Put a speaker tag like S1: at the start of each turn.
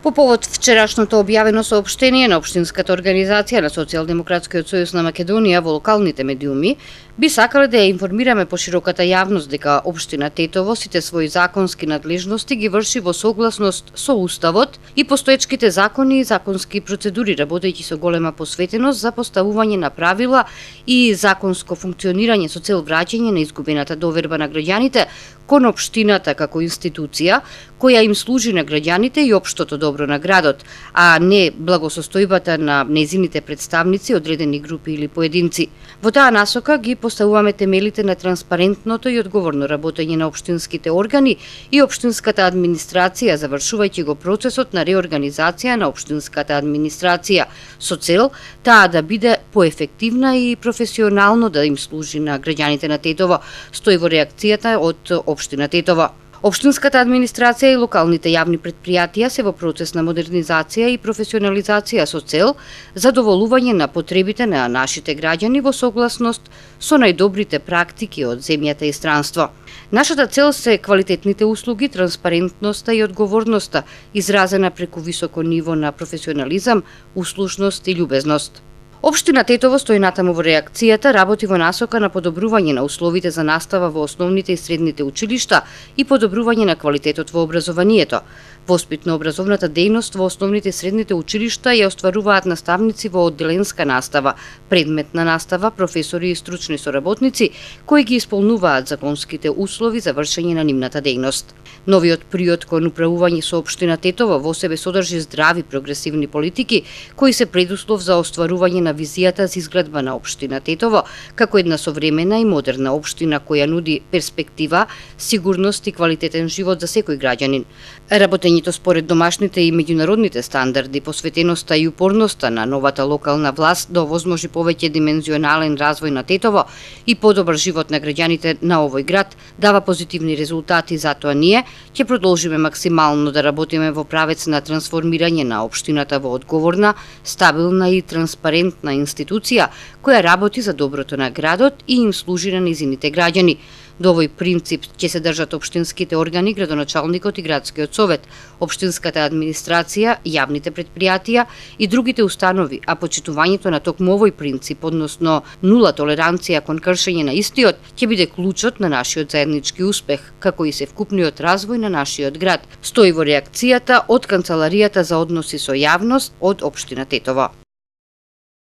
S1: По повод вчерашното објавено соопштение на Општинската организација на Социјалдемократскиот сојуз на Македонија во локалните медиуми, би сакале да ја информираме пошироката јавност дека Општина Тетово сите своји законски надлежности ги врши во согласност со Уставот и постоечките закони и законски процедури, работејќи со голема посветеност за поставување на правила и законско функционирање со цел враќање на изгубената доверба на граѓаните кон Општината како институција која им служи на граѓаните и општото добро на градот, а не благосостојбата на нејзините представници, одредени групи или поединци. Во таа насока ги поставуваме темелите на транспарентното и одговорно работење на општинските органи и општинската администрација, завршувајќи го процесот на реорганизација на општинската администрација, со цел таа да биде поефективна и професионално да им служи на граѓаните на Тетово, стои во реакцијата од Општина Тетово. Општинската администрација и локалните јавни претпријатија се во процес на модернизација и професионализација со цел задоволување на потребите на нашите граѓани во согласност со најдобрите практики од земјата и странство. Нашата цел се квалитетните услуги, транспарентноста и одговорноста, изразена преку високо ниво на професионализам, услушност и љубезност. Општина Тетово стои натаму во реакцијата, работи во насока на подобрување на условите за настава во основните и средните училишта и подобрување на квалитетот во образованието. Воспитно-образовната дејност во основните и средните училишта ја остваруваат наставници во одделенска настава, предметна настава, професори и стручни соработници кои ги исполнуваат законските услови за вршење на нивната дејност. Новиот приод кон управување со Општина Тетово во себе содржи здрави прогресивни политики кои се предуслов за остварување на визијата за изградба на Општина Тетово како една современа и модерна општина која нуди перспектива, сигурност и квалитетен живот за секој граѓанин. Работењето според домашните и меѓународните стандарди, посветеноста и упорноста на новата локална власт да овозможи повеќе димензионален развој на Тетово и подобар живот на граѓаните на овој град дава позитивни резултати, затоа ние ќе продолжиме максимално да работиме во правец на трансформирање на општината во одговорна, стабилна и транспарентна институција која работи за доброто на градот и им служи на низините граѓани. До овој принцип ќе се држат општинските органи, градоначалникот и градскиот совет, општинската администрација, јавните претпријатија и другите установи, а почитувањето на токму овој принцип, односно нула толеранција кон кршење на истиот, ќе биде клучот на нашиот заеднички успех, како и се вкупниот развој на нашиот град, стои во реакцијата од Канцеларијата за односи со јавност од Општина Тетово.